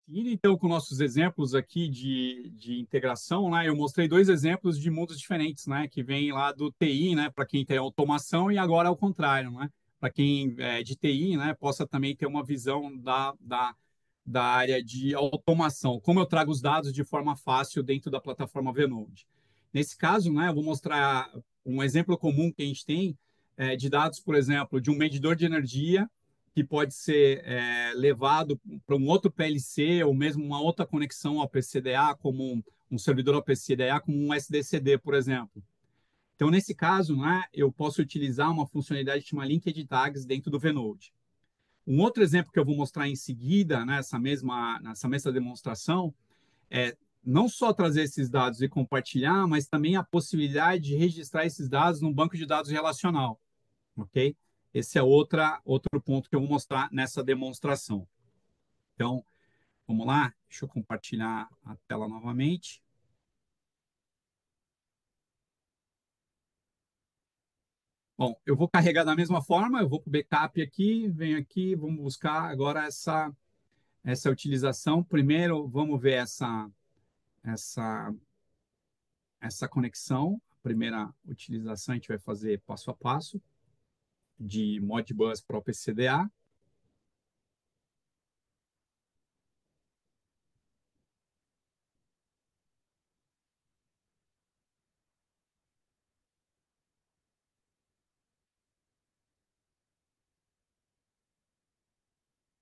Seguindo então com nossos exemplos aqui de integração, né? Eu mostrei dois exemplos de mundos diferentes, né? Que vem lá do TI, né? Para quem tem automação e agora ao contrário, né? Para quem é de TI, né? Possa também ter uma visão da área de automação. Como eu trago os dados de forma fácil dentro da plataforma Venode. Nesse caso, né? Eu vou mostrar um exemplo comum que a gente tem de dados, por exemplo, de um medidor de energia que pode ser levado para um outro PLC ou mesmo uma outra conexão ao PCDA, como um servidor ao PCDA, como um SDCD, por exemplo. Então, nesse caso, né, eu posso utilizar uma funcionalidade que chama Linked Tags dentro do Venode. Um outro exemplo que eu vou mostrar em seguida, nessa mesma demonstração, é não só trazer esses dados e compartilhar, mas também a possibilidade de registrar esses dados num banco de dados relacional, ok? Esse é outro ponto que eu vou mostrar nessa demonstração. Então, vamos lá? Deixa eu compartilhar a tela novamente. Bom, eu vou carregar da mesma forma, eu vou para o backup aqui, venho aqui, vamos buscar agora essa utilização. Primeiro, vamos ver essa, essa conexão. A primeira utilização a gente vai fazer passo a passo de Modbus para o PCDA.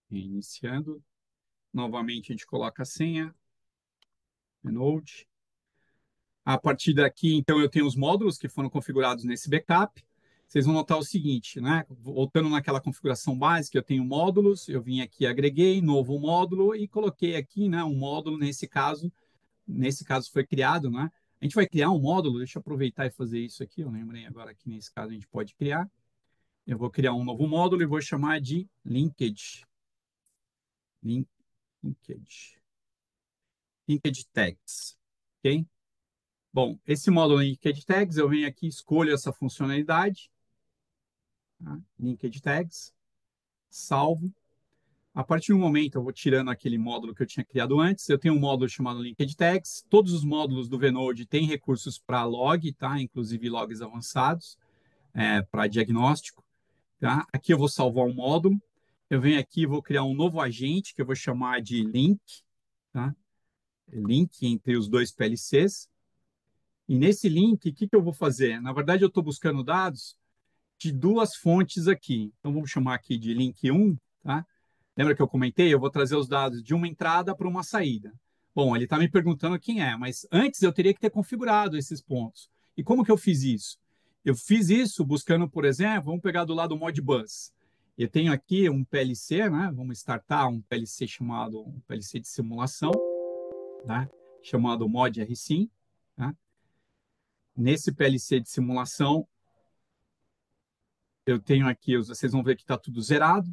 Iniciando. Novamente, a gente coloca a senha, Node. A partir daqui, então, eu tenho os módulos que foram configurados nesse backup. Vocês vão notar o seguinte, né? Voltando naquela configuração básica, eu tenho módulos, eu vim aqui, agreguei novo módulo e coloquei aqui, né, um módulo nesse caso foi criado, né? A gente vai criar um módulo, deixa eu aproveitar e fazer isso aqui, eu lembrei agora que nesse caso a gente pode criar. Eu vou criar um novo módulo e vou chamar de Linked, Linked, Linked Tags, ok? Bom, esse módulo Linked Tags, eu venho aqui, escolho essa funcionalidade, tá? Linked Tags, salvo. A partir do momento, eu vou tirando aquele módulo que eu tinha criado antes. Eu tenho um módulo chamado Linked Tags. Todos os módulos do Venode têm recursos para log, tá? Inclusive logs avançados, para diagnóstico. Tá? Aqui eu vou salvar um módulo. Eu venho aqui e vou criar um novo agente que eu vou chamar de link, tá? Link entre os dois PLCs. E nesse link, o que eu vou fazer? Na verdade, eu estou buscando dados de duas fontes aqui. Então, vamos chamar aqui de link 1, tá? Lembra que eu comentei? Eu vou trazer os dados de uma entrada para uma saída. Bom, ele está me perguntando quem é, mas antes eu teria que ter configurado esses pontos. E como que eu fiz isso? Eu fiz isso buscando, por exemplo, vamos pegar do lado Modbus. Eu tenho aqui um PLC, né? Vamos startar um PLC chamado um PLC de simulação, tá? Chamado ModRSim. Tá? Nesse PLC de simulação, eu tenho aqui, vocês vão ver que está tudo zerado.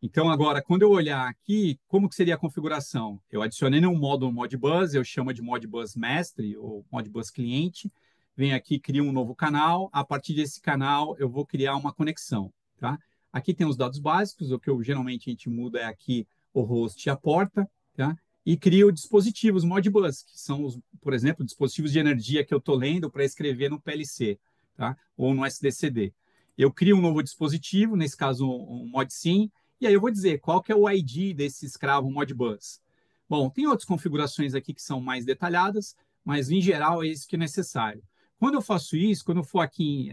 Então, agora, quando eu olhar aqui, como que seria a configuração? Eu adicionei um módulo Modbus, eu chamo de Modbus Mestre ou Modbus Cliente. Venho aqui, crio um novo canal. A partir desse canal, eu vou criar uma conexão. Tá? Aqui tem os dados básicos, o que geralmente a gente muda é aqui o host e a porta. Tá? E crio dispositivos Modbus, que são, por exemplo, dispositivos de energia que eu estou lendo para escrever no PLC, tá? Ou no SDCD. Eu crio um novo dispositivo, nesse caso um ModSim, e aí eu vou dizer qual que é o ID desse escravo Modbus. Bom, tem outras configurações aqui que são mais detalhadas, mas em geral é isso que é necessário. Quando eu faço isso, quando eu for aqui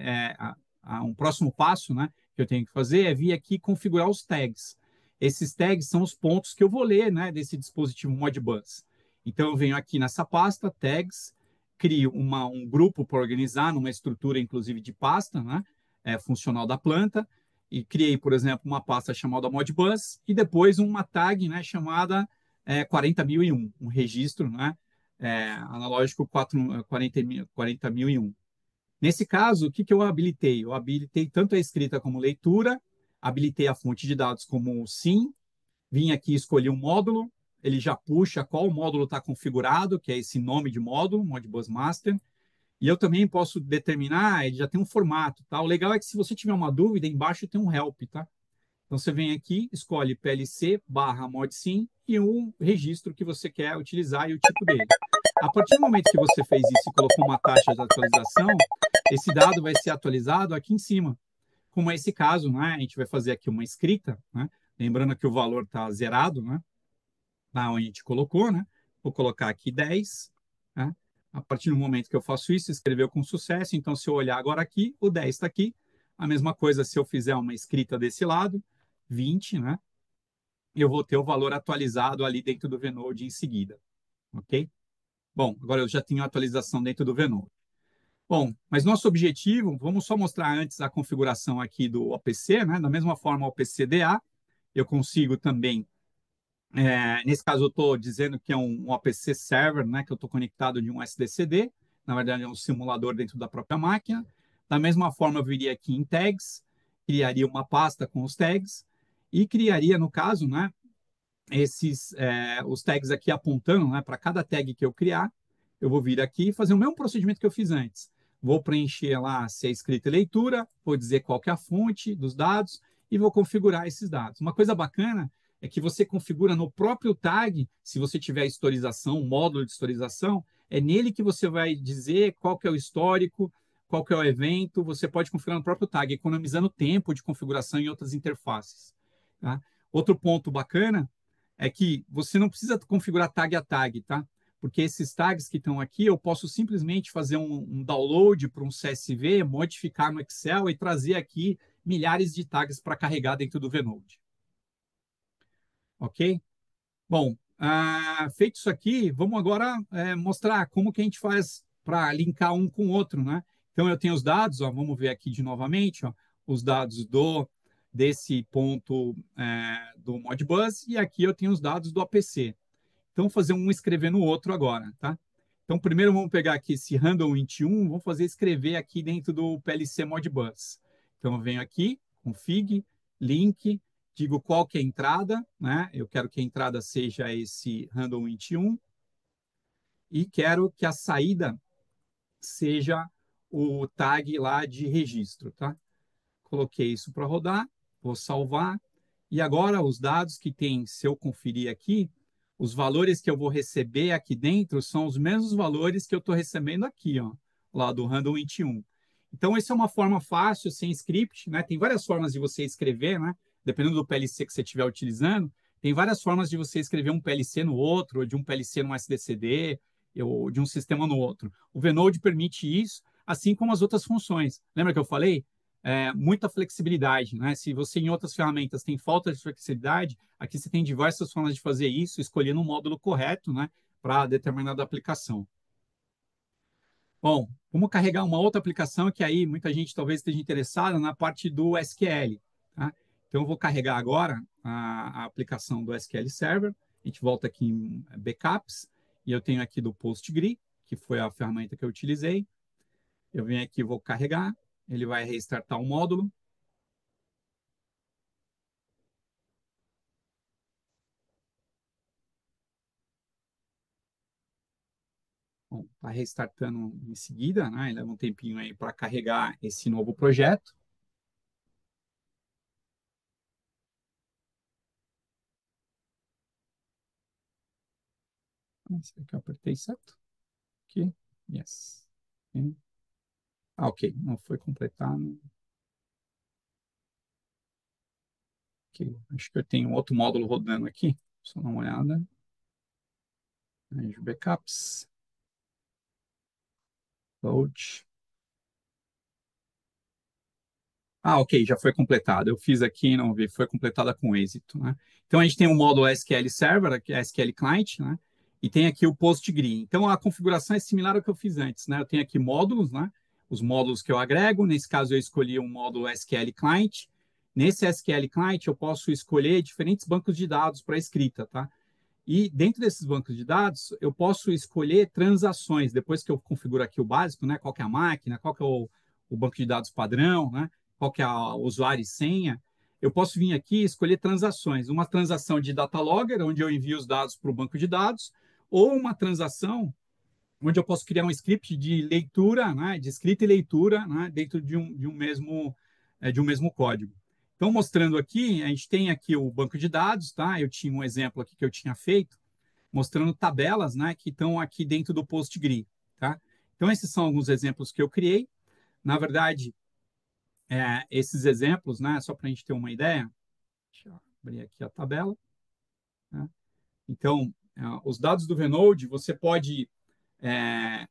a um próximo passo, né, que eu tenho que fazer é vir aqui configurar os tags. Esses tags são os pontos que eu vou ler, né, desse dispositivo Modbus. Então eu venho aqui nessa pasta, tags, crio um grupo para organizar numa estrutura, inclusive de pasta, né, funcional da planta, e criei, por exemplo, uma pasta chamada Modbus e depois uma tag, né, chamada 40.001, um registro, né, analógico 40.001. Nesse caso, o que eu habilitei? Eu habilitei tanto a escrita como leitura, habilitei a fonte de dados como sim, vim aqui escolher um módulo, ele já puxa qual módulo está configurado, que é esse nome de módulo, Modbus Master, e eu também posso determinar, ele já tem um formato, tá? O legal é que se você tiver uma dúvida, embaixo tem um help, tá? Então, você vem aqui, escolhe PLC barra modsim e um registro que você quer utilizar e o tipo dele. A partir do momento que você fez isso e colocou uma taxa de atualização, esse dado vai ser atualizado aqui em cima. Como é esse caso, né? A gente vai fazer aqui uma escrita, né? Lembrando que o valor está zerado, né? Lá onde a gente colocou, né? Vou colocar aqui 10, né? A partir do momento que eu faço isso, escreveu com sucesso. Então, se eu olhar agora aqui, o 10 está aqui. A mesma coisa se eu fizer uma escrita desse lado, 20, né? Eu vou ter o valor atualizado ali dentro do Venode em seguida, ok? Bom, agora eu já tenho a atualização dentro do Venode. Bom, mas nosso objetivo, vamos só mostrar antes a configuração aqui do OPC, né? Da mesma forma, o OPC-DA, eu consigo também, nesse caso eu estou dizendo que é um OPC server, né? Que eu estou conectado de um SDCD, na verdade é um simulador dentro da própria máquina. Da mesma forma, eu viria aqui em tags, criaria uma pasta com os tags e criaria, no caso, né? Os tags aqui apontando, né? Para cada tag que eu criar, eu vou vir aqui e fazer o mesmo procedimento que eu fiz antes. Vou preencher lá se é escrita e leitura, vou dizer qual que é a fonte dos dados e vou configurar esses dados. Uma coisa bacana é que você configura no próprio tag, se você tiver historização, módulo de historização, é nele que você vai dizer qual que é o histórico, qual que é o evento, você pode configurar no próprio tag, economizando tempo de configuração em outras interfaces. Tá? Outro ponto bacana é que você não precisa configurar tag a tag, tá? Porque esses tags que estão aqui, eu posso simplesmente fazer um download para um CSV, modificar no Excel e trazer aqui milhares de tags para carregar dentro do Venode. Ok? Bom, feito isso aqui, vamos agora mostrar como que a gente faz para linkar um com o outro, né? Então, eu tenho os dados, ó, vamos ver aqui de novamente, ó, os dados desse ponto do Modbus e aqui eu tenho os dados do APC. Então, fazer um escrever no outro agora, tá? Então, primeiro vamos pegar aqui esse random int 1, vamos fazer escrever aqui dentro do PLC Modbus. Então, eu venho aqui, config, link, digo qual que é a entrada, né? Eu quero que a entrada seja esse random int 1 e quero que a saída seja o tag lá de registro, tá? Coloquei isso para rodar, vou salvar. E agora os dados que tem, se eu conferir aqui, os valores que eu vou receber aqui dentro são os mesmos valores que eu estou recebendo aqui, ó, lá do Random Int 1. Então, essa é uma forma fácil, sem script, né? Tem várias formas de você escrever, né? Dependendo do PLC que você estiver utilizando, tem várias formas de você escrever um PLC no outro, ou de um PLC no SDCD, ou de um sistema no outro. O Venode permite isso, assim como as outras funções. Lembra que eu falei? Muita flexibilidade, né? Se você em outras ferramentas tem falta de flexibilidade, aqui você tem diversas formas de fazer isso, escolhendo um módulo correto, né, para determinada aplicação. Bom, vamos carregar uma outra aplicação que aí muita gente talvez esteja interessada na parte do SQL, tá? Então eu vou carregar agora a aplicação do SQL Server. A gente volta aqui em backups e eu tenho aqui do PostgreSQL, que foi a ferramenta que eu utilizei. Eu venho aqui, vou carregar, ele vai restartar o módulo. Bom, está restartando em seguida, né? Leva um tempinho aí para carregar esse novo projeto. Será que eu apertei certo? Aqui. Yes. Ok, não foi completado. Ok, acho que eu tenho outro módulo rodando aqui. Só dar uma olhada. Manage backups. Load. Ok, já foi completado. Eu fiz aqui, não vi, foi completada com êxito, né? Então a gente tem o módulo SQL Server, que é SQL Client, né? E tem aqui o PostgreSQL. Então a configuração é similar ao que eu fiz antes, né? Eu tenho aqui módulos, né? Os módulos que eu agrego. Nesse caso eu escolhi um módulo SQL Client. Nesse SQL Client eu posso escolher diferentes bancos de dados para escrita, tá? E dentro desses bancos de dados, eu posso escolher transações, depois que eu configuro aqui o básico, né? Qual que é a máquina, qual que é o banco de dados padrão, né? Qual que é o usuário e senha. Eu posso vir aqui e escolher transações. Uma transação de data logger, onde eu envio os dados para o banco de dados, ou uma transação onde eu posso criar um script de leitura, né? De escrita e leitura, né? Dentro de um mesmo código. Então, mostrando aqui, a gente tem aqui o banco de dados, tá? Eu tinha um exemplo aqui que eu tinha feito, mostrando tabelas, né, que estão aqui dentro do PostgRE, tá? Então, esses são alguns exemplos que eu criei. Na verdade, esses exemplos, né, só para a gente ter uma ideia, deixa eu abrir aqui a tabela, né? Então, os dados do Venode, você pode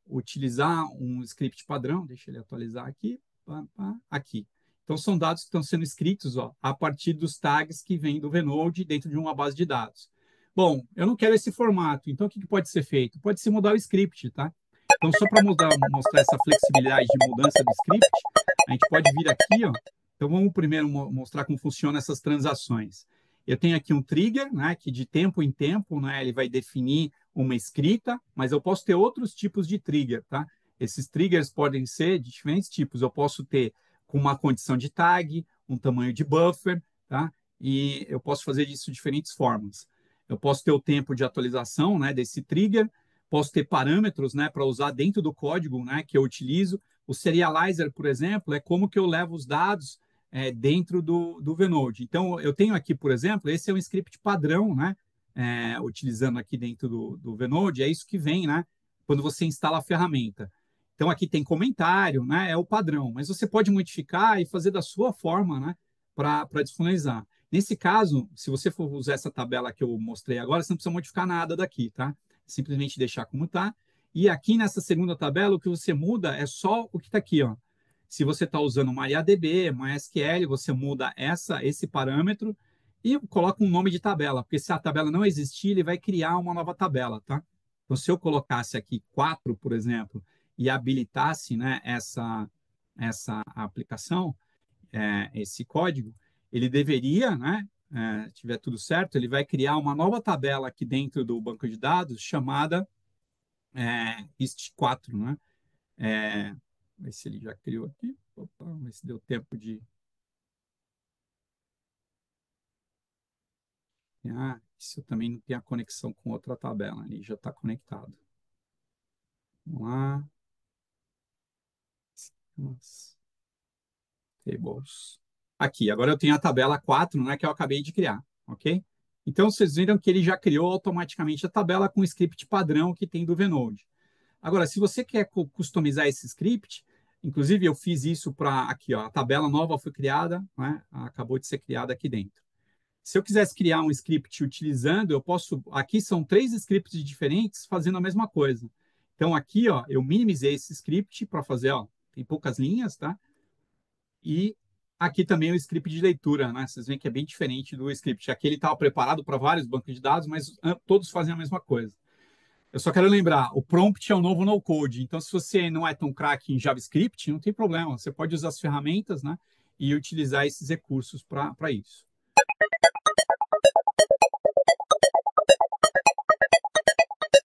utilizar um script padrão, deixa ele atualizar aqui, aqui. Então, são dados que estão sendo escritos a partir dos tags que vêm do Venode dentro de uma base de dados. Bom, eu não quero esse formato, então o que pode ser feito? Pode se mudar o script, tá? Então, só para mostrar essa flexibilidade de mudança do script, a gente pode vir aqui, ó. Então, vamos primeiro mostrar como funcionam essas transações. Eu tenho aqui um trigger, né, que de tempo em tempo, né, ele vai definir uma escrita, mas eu posso ter outros tipos de trigger, tá? Esses triggers podem ser de diferentes tipos. Eu posso ter com uma condição de tag, um tamanho de buffer, tá? E eu posso fazer isso de diferentes formas. Eu posso ter o tempo de atualização, né, desse trigger, posso ter parâmetros, né, para usar dentro do código, né, que eu utilizo. O serializer, por exemplo, é como que eu levo os dados dentro do Venode. Então, eu tenho aqui, por exemplo, esse é um script padrão, né, utilizando aqui dentro do Venode, é isso que vem, né, quando você instala a ferramenta. Então, aqui tem comentário, né, é o padrão, mas você pode modificar e fazer da sua forma, né, para disponibilizar. Nesse caso, se você for usar essa tabela que eu mostrei agora, você não precisa modificar nada daqui, tá? Simplesmente deixar como está. E aqui nessa segunda tabela, o que você muda é só o que está aqui, ó. Se você está usando MariaDB, MySQL, você muda esse parâmetro e coloca um nome de tabela, porque se a tabela não existir, ele vai criar uma nova tabela, tá? Então, se eu colocasse aqui 4, por exemplo, e habilitasse, né, essa aplicação, esse código, ele deveria, né, tiver tudo certo, ele vai criar uma nova tabela aqui dentro do banco de dados chamada ist4, né? Ver se ele já criou aqui. Opa, ver se deu tempo de. Isso também não tem a conexão com outra tabela ali, já está conectado. Vamos lá. Tables. Aqui, agora eu tenho a tabela 4, né, que eu acabei de criar, ok? Então, vocês viram que ele já criou automaticamente a tabela com o script padrão que tem do Venode. Agora, se você quer customizar esse script, inclusive eu fiz isso para aqui, ó, a tabela nova foi criada, né, acabou de ser criada aqui dentro. Se eu quisesse criar um script utilizando, eu posso. Aqui são 3 scripts diferentes fazendo a mesma coisa. Então, aqui, ó, eu minimizei esse script para fazer, ó, tem poucas linhas, tá? E aqui também o script de leitura, né? Vocês veem que é bem diferente do script. Aqui ele estava preparado para vários bancos de dados, mas todos fazem a mesma coisa. Eu só quero lembrar, o prompt é o novo no-code. Então, se você não é tão craque em JavaScript, não tem problema. Você pode usar as ferramentas, né? E utilizar esses recursos para isso.